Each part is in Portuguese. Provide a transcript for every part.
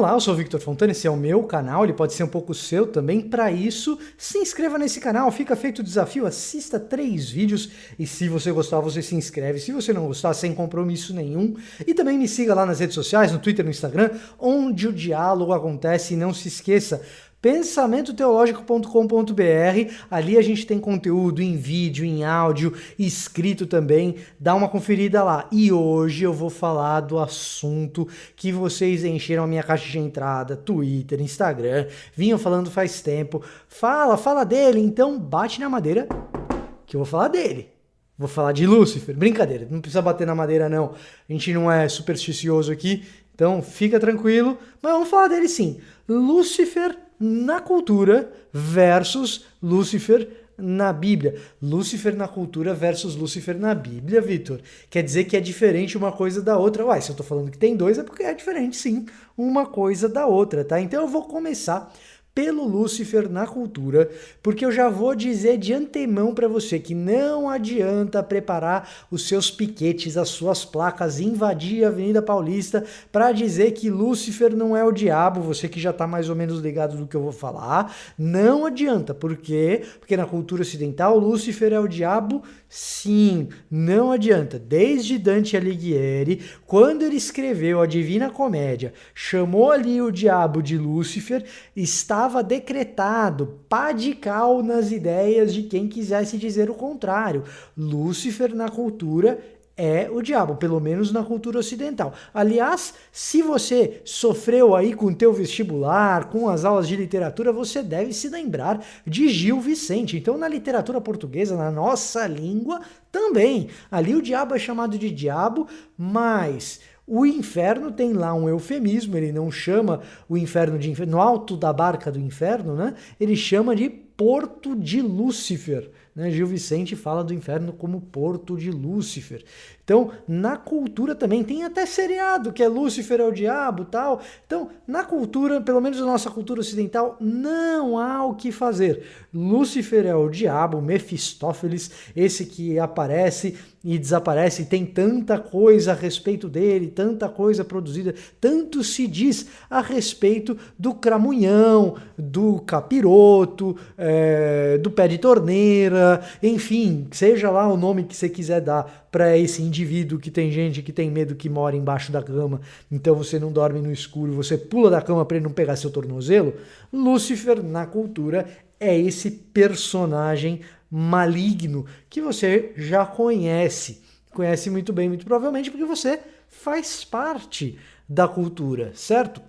Olá, eu sou o Victor Fontana, esse é o meu canal, ele pode ser um pouco seu também. Para isso, se inscreva nesse canal, fica feito o desafio, assista 3 vídeos e se você gostar, você se inscreve. Se você não gostar, sem compromisso nenhum. E também me siga lá nas redes sociais, no Twitter, no Instagram, onde o diálogo acontece. E não se esqueça, pensamentoteologico.com.br, ali a gente tem conteúdo em vídeo, em áudio, escrito também, dá uma conferida lá. E hoje eu vou falar do assunto que vocês encheram a minha caixa de entrada, Twitter, Instagram, vinham falando faz tempo. Fala dele, então bate na madeira que eu vou falar dele. Vou falar de Lúcifer, brincadeira, não precisa bater na madeira não, a gente não é supersticioso aqui, então fica tranquilo, mas vamos falar dele sim. Lúcifer na cultura versus Lúcifer na Bíblia. Lúcifer na cultura versus Lúcifer na Bíblia, Vitor. Quer dizer que é diferente uma coisa da outra. Uai, se eu tô falando que tem dois é porque é diferente sim, uma coisa da outra, tá? Então eu vou começar pelo Lúcifer na cultura, porque eu já vou dizer de antemão para você que não adianta preparar os seus piquetes, as suas placas, invadir a Avenida Paulista para dizer que Lúcifer não é o diabo, você que já está mais ou menos ligado do que eu vou falar, não adianta, por quê? Porque na cultura ocidental Lúcifer é o diabo, sim, não adianta. Desde Dante Alighieri, quando ele escreveu a Divina Comédia, chamou ali o diabo de Lúcifer, estava decretado, pá de cal nas ideias de quem quisesse dizer o contrário. Lúcifer na cultura é o diabo, pelo menos na cultura ocidental. Aliás, se você sofreu aí com o teu vestibular, com as aulas de literatura, você deve se lembrar de Gil Vicente. Então, na literatura portuguesa, na nossa língua, também. Ali o diabo é chamado de diabo, mas o inferno tem lá um eufemismo, ele não chama o inferno de inferno, no alto da barca do inferno, né? Ele chama de Porto de Lúcifer. Né? Gil Vicente fala do inferno como Porto de Lúcifer. Então, na cultura também tem até seriado, que é Lúcifer é o diabo, tal. Então, na cultura, pelo menos na nossa cultura ocidental, não há o que fazer. Lúcifer é o diabo, Mefistófeles, esse que aparece e desaparece, tem tanta coisa a respeito dele, tanta coisa produzida, tanto se diz a respeito do cramunhão, do capiroto, do pé de torneira, enfim, seja lá o nome que você quiser dar para esse indivíduo que tem gente que tem medo que mora embaixo da cama, então você não dorme no escuro, você pula da cama para ele não pegar seu tornozelo. Lúcifer na cultura é esse personagem maligno que você já conhece muito bem, muito provavelmente porque você faz parte da cultura, certo?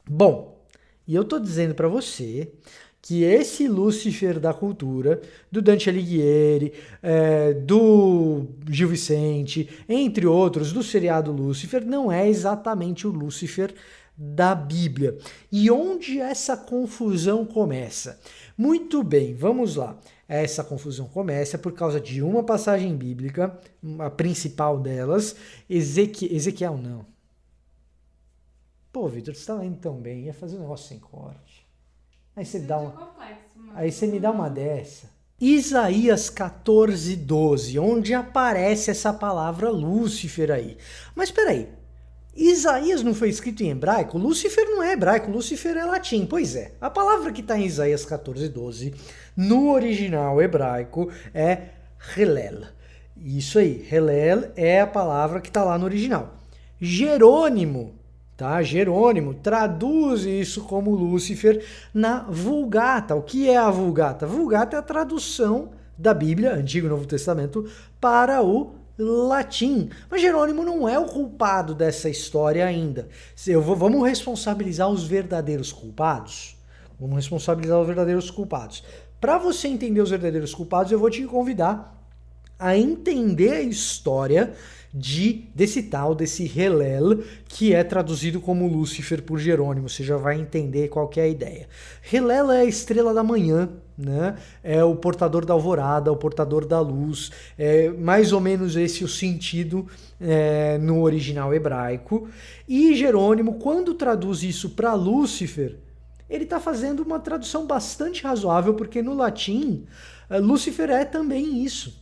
Bom, e eu tô dizendo para você que esse Lúcifer da cultura, do Dante Alighieri, do Gil Vicente, entre outros, do seriado Lúcifer, não é exatamente o Lúcifer da Bíblia. E onde essa confusão começa? Muito bem, vamos lá. Essa confusão começa por causa de uma passagem bíblica, a principal delas, Ezequiel não. Pô, Vitor, você estava indo tão bem, ia fazer um negócio sem corte. Aí você me dá uma dessa. Isaías 14:12, onde aparece essa palavra Lúcifer aí. Mas peraí, Isaías não foi escrito em hebraico? Lúcifer não é hebraico, Lúcifer é latim. Pois é, a palavra que está em Isaías 14:12, no original hebraico, é Helel. Isso aí, Helel é a palavra que está lá no original. Jerônimo traduz isso como Lúcifer na Vulgata. O que é a Vulgata? Vulgata é a tradução da Bíblia, Antigo e Novo Testamento, para o latim. Mas Jerônimo não é o culpado dessa história ainda. Vamos responsabilizar os verdadeiros culpados? Vamos responsabilizar os verdadeiros culpados. Para você entender os verdadeiros culpados, eu vou te convidar a entender a história desse Helel, que é traduzido como Lúcifer por Jerônimo. Você já vai entender qual que é a ideia. Helel é a estrela da manhã, né? É o portador da alvorada, o portador da luz. É mais ou menos esse o sentido no original hebraico. E Jerônimo, quando traduz isso para Lúcifer, ele está fazendo uma tradução bastante razoável, porque no latim, Lúcifer é também isso,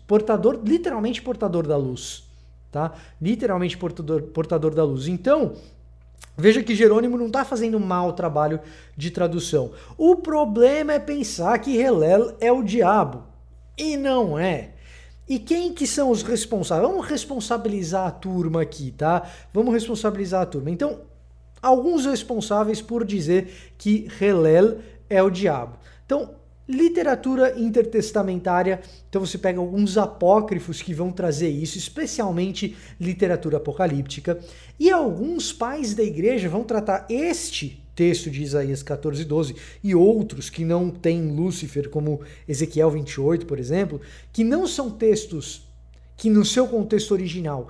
literalmente portador da luz. Tá? Literalmente portador da luz. Então, Veja que Jerônimo não está fazendo mau trabalho de tradução. O problema é pensar que Hillel é o diabo. E não é. E quem que são os responsáveis? Vamos responsabilizar a turma aqui, tá? Vamos responsabilizar a turma. Então, alguns responsáveis por dizer que Hillel é o diabo. Então, literatura intertestamentária, então você pega alguns apócrifos que vão trazer isso, especialmente literatura apocalíptica, e alguns pais da igreja vão tratar este texto de Isaías 14:12 e outros que não têm Lúcifer, como Ezequiel 28, por exemplo, que não são textos que no seu contexto original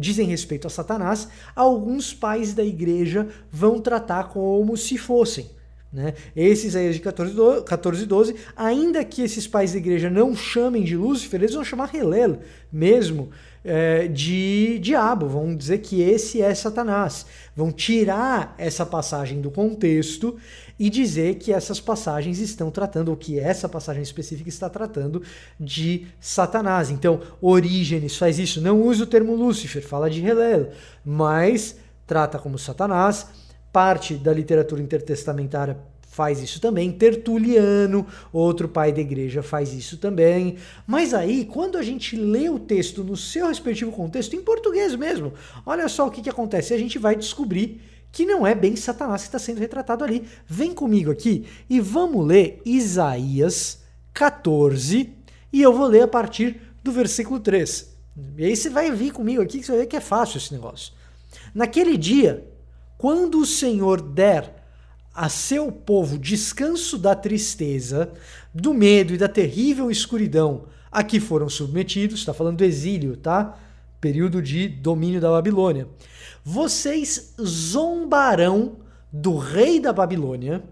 dizem respeito a Satanás, alguns pais da igreja vão tratar como se fossem. Né? Esse Isaías de 14:12, ainda que esses pais da igreja não chamem de Lúcifer, eles vão chamar Hillel mesmo de diabo, vão dizer que esse é Satanás, vão tirar essa passagem do contexto e dizer que essas passagens estão tratando, ou que essa passagem específica está tratando de Satanás. Então, Orígenes faz isso, não usa o termo Lúcifer, fala de Hillel, mas trata como Satanás. Parte da literatura intertestamentária faz isso também, Tertuliano, outro pai da igreja, faz isso também. Mas aí, quando a gente lê o texto no seu respectivo contexto, em português mesmo, olha só o que acontece, a gente vai descobrir que não é bem Satanás que está sendo retratado ali. Vem comigo aqui e vamos ler Isaías 14, e eu vou ler a partir do versículo 3. E aí você vai vir comigo aqui que você vai ver que é fácil esse negócio. Naquele dia, quando o Senhor der a seu povo descanso da tristeza, do medo e da terrível escuridão a que foram submetidos, está falando do exílio, tá? Período de domínio da Babilônia. Vocês zombarão do rei da Babilônia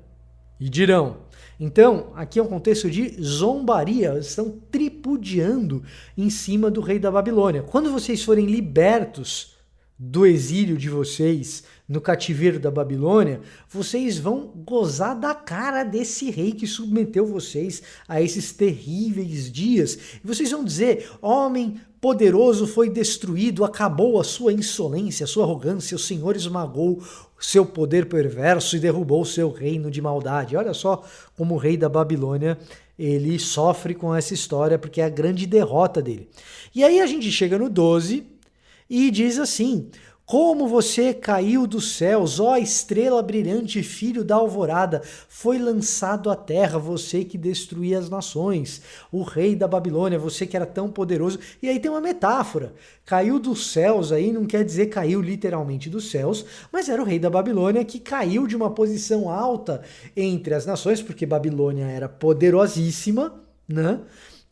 e dirão. Então, aqui é um contexto de zombaria, estão tripudiando em cima do rei da Babilônia. Quando vocês forem libertos do exílio de vocês no cativeiro da Babilônia, vocês vão gozar da cara desse rei que submeteu vocês a esses terríveis dias. E vocês vão dizer, homem poderoso foi destruído, acabou a sua insolência, a sua arrogância, o Senhor esmagou seu poder perverso e derrubou seu reino de maldade. Olha só como o rei da Babilônia, ele sofre com essa história, porque é a grande derrota dele. E aí a gente chega no 12 e diz assim, como você caiu dos céus, ó estrela brilhante, filho da alvorada, foi lançado à terra, você que destruía as nações, o rei da Babilônia, você que era tão poderoso. E aí tem uma metáfora, caiu dos céus aí não quer dizer caiu literalmente dos céus, mas era o rei da Babilônia que caiu de uma posição alta entre as nações, porque Babilônia era poderosíssima, né?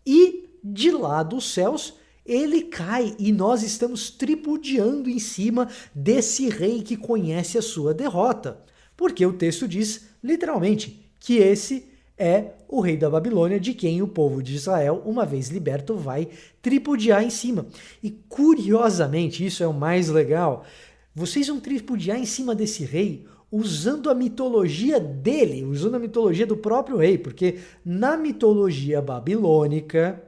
E de lá dos céus ele cai e nós estamos tripudiando em cima desse rei que conhece a sua derrota. Porque o texto diz, literalmente, que esse é o rei da Babilônia, de quem o povo de Israel, uma vez liberto, vai tripudiar em cima. E curiosamente, isso é o mais legal, vocês vão tripudiar em cima desse rei usando a mitologia dele, usando a mitologia do próprio rei, porque na mitologia babilônica,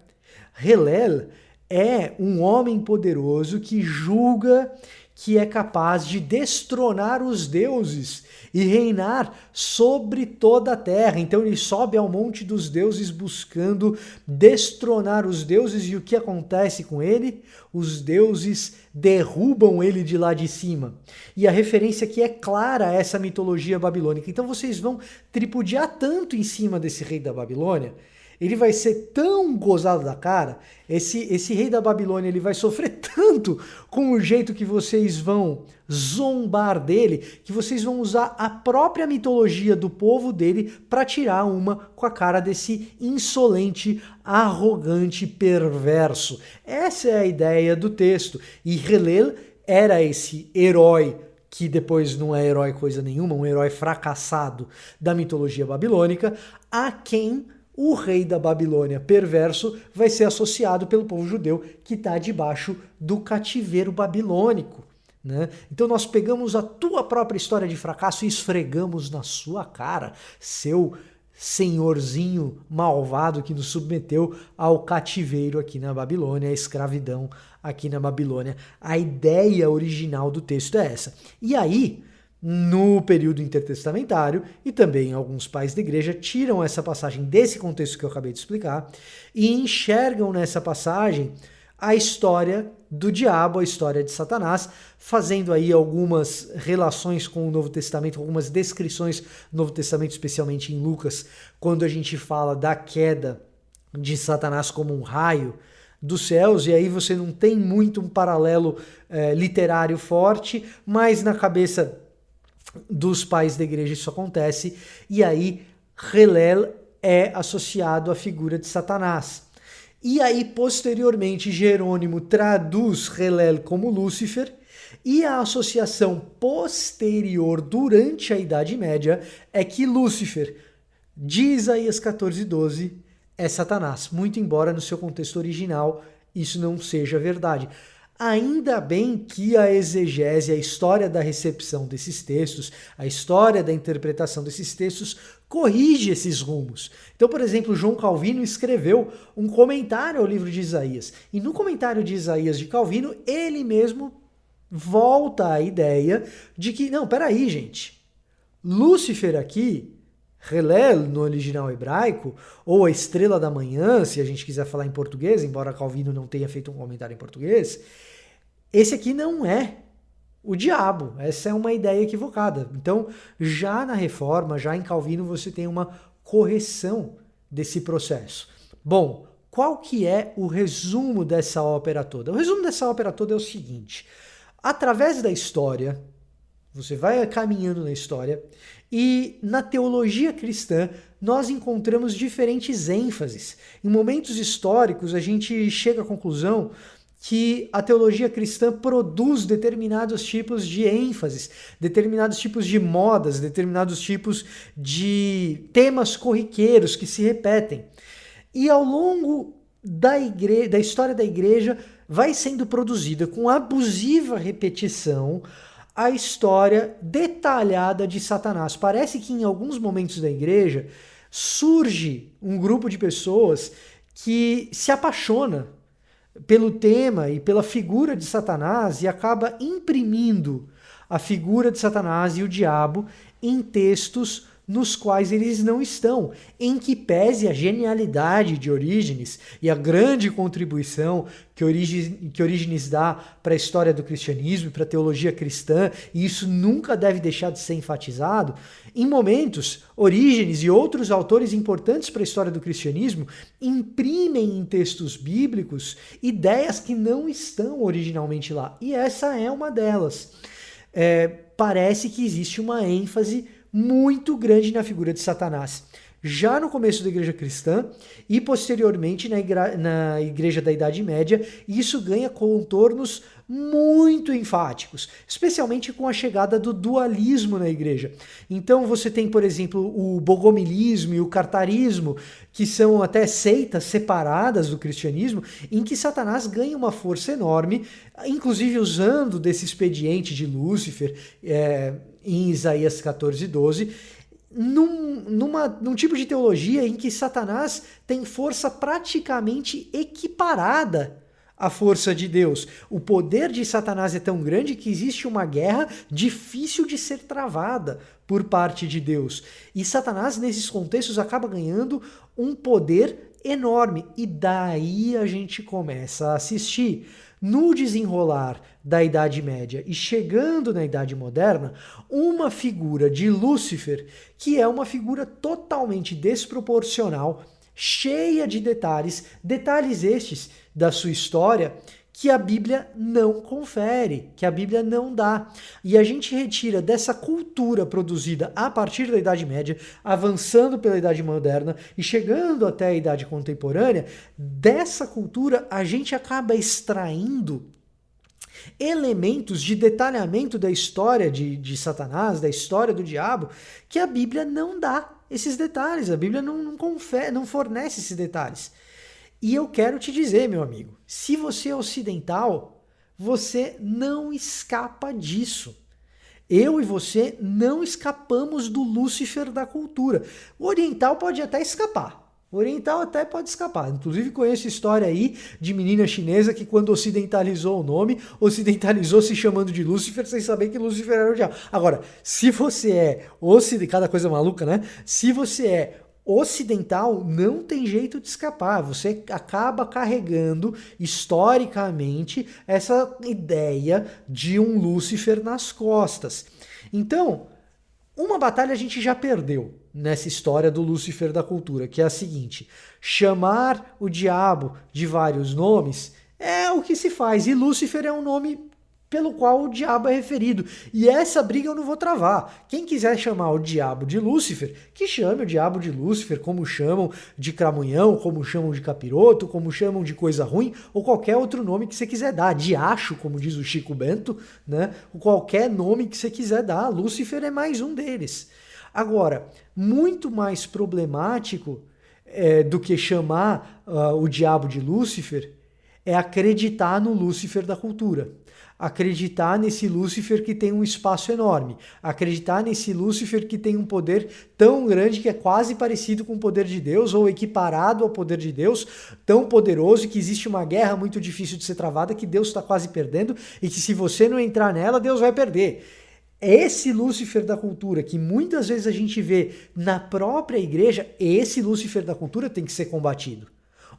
Hillel é um homem poderoso que julga que é capaz de destronar os deuses e reinar sobre toda a terra. Então ele sobe ao monte dos deuses buscando destronar os deuses, e o que acontece com ele? Os deuses derrubam ele de lá de cima. E a referência aqui é clara a essa mitologia babilônica. Então vocês vão tripudiar tanto em cima desse rei da Babilônia, ele vai ser tão gozado da cara, esse rei da Babilônia, ele vai sofrer tanto com o jeito que vocês vão zombar dele, que vocês vão usar a própria mitologia do povo dele para tirar uma com a cara desse insolente, arrogante, perverso. Essa é a ideia do texto. E Hillel era esse herói que depois não é herói coisa nenhuma, um herói fracassado da mitologia babilônica, a quem o rei da Babilônia perverso vai ser associado pelo povo judeu que está debaixo do cativeiro babilônico. Né? Então nós pegamos a tua própria história de fracasso e esfregamos na sua cara, seu senhorzinho malvado que nos submeteu ao cativeiro aqui na Babilônia, à escravidão aqui na Babilônia. A ideia original do texto é essa. E aí, no período intertestamentário, e também alguns pais da igreja tiram essa passagem desse contexto que eu acabei de explicar e enxergam nessa passagem a história do diabo, a história de Satanás, fazendo aí algumas relações com o Novo Testamento, algumas descrições do Novo Testamento, especialmente em Lucas, quando a gente fala da queda de Satanás como um raio dos céus, e aí você não tem muito um paralelo literário forte, mas na cabeça dos pais da igreja isso acontece, e aí Helel é associado à figura de Satanás. E aí, posteriormente, Jerônimo traduz Helel como Lúcifer, e a associação posterior, durante a Idade Média, é que Lúcifer, de Isaías 14:12, é Satanás, muito embora no seu contexto original isso não seja verdade. Ainda bem que a exegese, a história da recepção desses textos, a história da interpretação desses textos, corrige esses rumos. Então, por exemplo, João Calvino escreveu um comentário ao livro de Isaías. E no comentário de Isaías de Calvino, ele mesmo volta à ideia de que, não, peraí, gente, Lúcifer aqui, Helel no original hebraico, ou a estrela da manhã, se a gente quiser falar em português, embora Calvino não tenha feito um comentário em português, esse aqui não é o diabo. Essa é uma ideia equivocada. Então, já na Reforma, já em Calvino, você tem uma correção desse processo. Bom, qual que é o resumo dessa ópera toda? O resumo dessa ópera toda é o seguinte: através da história, você vai caminhando na história, e na teologia cristã nós encontramos diferentes ênfases. Em momentos históricos, a gente chega à conclusão que a teologia cristã produz determinados tipos de ênfases, determinados tipos de modas, determinados tipos de temas corriqueiros que se repetem. E ao longo da história da igreja vai sendo produzida com abusiva repetição a história detalhada de Satanás. Parece que em alguns momentos da igreja surge um grupo de pessoas que se apaixona pelo tema e pela figura de Satanás e acaba imprimindo a figura de Satanás e o diabo em textos nos quais eles não estão, em que pese a genialidade de Orígenes e a grande contribuição que Orígenes dá para a história do cristianismo e para a teologia cristã, e isso nunca deve deixar de ser enfatizado, em momentos, Orígenes e outros autores importantes para a história do cristianismo imprimem em textos bíblicos ideias que não estão originalmente lá, e essa é uma delas. Parece que existe uma ênfase muito grande na figura de Satanás, já no começo da igreja cristã e posteriormente na igreja da Idade Média, e isso ganha contornos muito enfáticos, especialmente com a chegada do dualismo na igreja. Então você tem, por exemplo, o bogomilismo e o cartarismo, que são até seitas separadas do cristianismo, em que Satanás ganha uma força enorme, inclusive usando desse expediente de Lúcifer em Isaías 14:12, num tipo de teologia em que Satanás tem força praticamente equiparada à força de Deus. O poder de Satanás é tão grande que existe uma guerra difícil de ser travada por parte de Deus. E Satanás, nesses contextos, acaba ganhando um poder enorme. E daí a gente começa a assistir, no desenrolar da Idade Média e chegando na Idade Moderna, uma figura de Lúcifer que é uma figura totalmente desproporcional, cheia de detalhes estes da sua história que a Bíblia não confere, que a Bíblia não dá. E a gente retira dessa cultura produzida a partir da Idade Média, avançando pela Idade Moderna e chegando até a Idade Contemporânea, dessa cultura a gente acaba extraindo elementos de detalhamento da história de Satanás, da história do diabo, que a Bíblia não dá esses detalhes, a Bíblia não fornece esses detalhes. E eu quero te dizer, meu amigo, se você é ocidental, você não escapa disso. Eu e você não escapamos do Lúcifer da cultura. O oriental pode até escapar, O oriental até pode escapar. Inclusive conheço história aí de menina chinesa que quando ocidentalizou o nome, ocidentalizou se chamando de Lúcifer sem saber que Lúcifer era o diabo. Agora, se você é cada coisa maluca, né? Se você é ocidental, não tem jeito de escapar. Você acaba carregando historicamente essa ideia de um Lúcifer nas costas. Então, uma batalha a gente já perdeu nessa história do Lúcifer da cultura, que é a seguinte: chamar o diabo de vários nomes é o que se faz, e Lúcifer é um nome pelo qual o diabo é referido. E essa briga eu não vou travar. Quem quiser chamar o diabo de Lúcifer, que chame o diabo de Lúcifer, como chamam de cramunhão, como chamam de capiroto, como chamam de coisa ruim, ou qualquer outro nome que você quiser dar. Diacho, como diz o Chico Bento, né? Qualquer nome que você quiser dar. Lúcifer é mais um deles. Agora, muito mais problemático do que chamar o diabo de Lúcifer é acreditar no Lúcifer da cultura. Acreditar nesse Lúcifer que tem um espaço enorme. Acreditar nesse Lúcifer que tem um poder tão grande que é quase parecido com o poder de Deus ou equiparado ao poder de Deus, tão poderoso que existe uma guerra muito difícil de ser travada que Deus está quase perdendo e que se você não entrar nela, Deus vai perder. Esse Lúcifer da cultura que muitas vezes a gente vê na própria igreja, esse Lúcifer da cultura tem que ser combatido.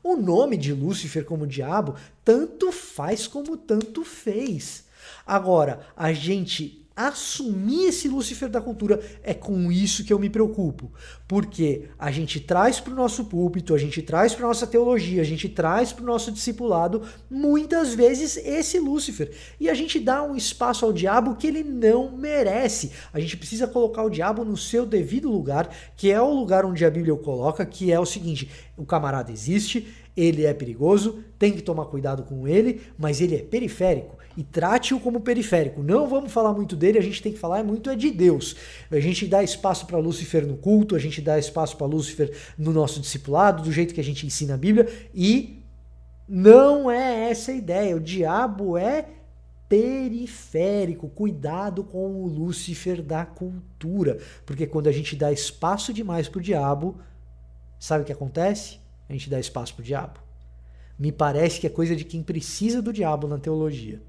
O nome de Lúcifer como diabo tanto faz como tanto fez. Agora, a gente assumir esse Lúcifer da cultura é com isso que eu me preocupo. Porque a gente traz para o nosso púlpito, a gente traz para a nossa teologia, a gente traz para o nosso discipulado, muitas vezes, esse Lúcifer. E a gente dá um espaço ao diabo que ele não merece. A gente precisa colocar o diabo no seu devido lugar, que é o lugar onde a Bíblia o coloca, que é o seguinte: o camarada existe, ele é perigoso, tem que tomar cuidado com ele, mas ele é periférico. E trate-o como periférico. Não vamos falar muito dele, a gente tem que falar muito de Deus. A gente dá espaço para Lúcifer no culto, a gente dá espaço para Lúcifer no nosso discipulado, do jeito que a gente ensina a Bíblia, e não é essa a ideia. O diabo é periférico. Cuidado com o Lúcifer da cultura, porque quando a gente dá espaço demais para o diabo, sabe o que acontece? A gente dá espaço para o diabo. Me parece que é coisa de quem precisa do diabo na teologia.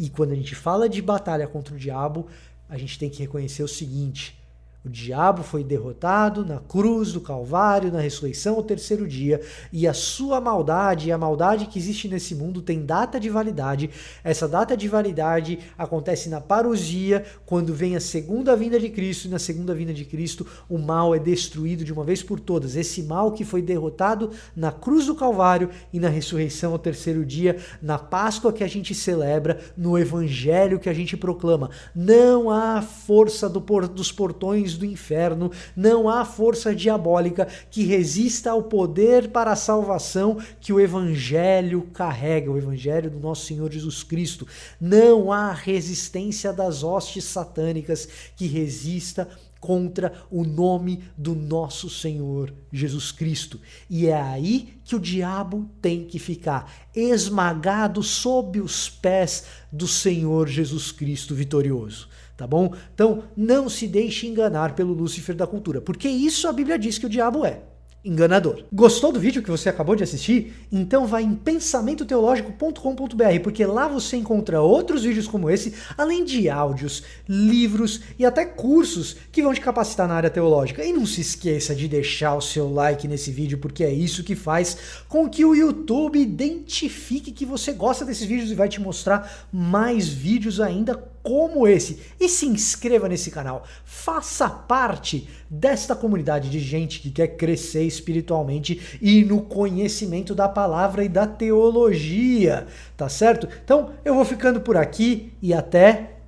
E quando a gente fala de batalha contra o diabo, a gente tem que reconhecer o seguinte: o diabo foi derrotado na cruz do Calvário, na ressurreição ao terceiro dia, e a sua maldade, a maldade que existe nesse mundo, tem data de validade. Essa data de validade acontece na parousia, quando vem a segunda vinda de Cristo, e na segunda vinda de Cristo o mal é destruído de uma vez por todas. Esse mal que foi derrotado na cruz do Calvário e na ressurreição ao terceiro dia, na Páscoa que a gente celebra, no Evangelho que a gente proclama. Não há força dos portões do inferno, não há força diabólica que resista ao poder para a salvação que o Evangelho carrega, o Evangelho do nosso Senhor Jesus Cristo. Não há resistência das hostes satânicas que resista contra o nome do nosso Senhor Jesus Cristo. E é aí que o diabo tem que ficar esmagado sob os pés do Senhor Jesus Cristo vitorioso. Tá bom? Então, não se deixe enganar pelo Lúcifer da cultura, porque isso a Bíblia diz que o diabo é. Enganador. Gostou do vídeo que você acabou de assistir? Então vai em pensamentoteologico.com.br, porque lá você encontra outros vídeos como esse, além de áudios, livros e até cursos que vão te capacitar na área teológica. E não se esqueça de deixar o seu like nesse vídeo, porque é isso que faz com que o YouTube identifique que você gosta desses vídeos e vai te mostrar mais vídeos ainda como esse. E se inscreva nesse canal, faça parte desta comunidade de gente que quer crescer espiritualmente e no conhecimento da palavra e da teologia, tá certo? Então eu vou ficando por aqui e até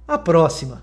a próxima.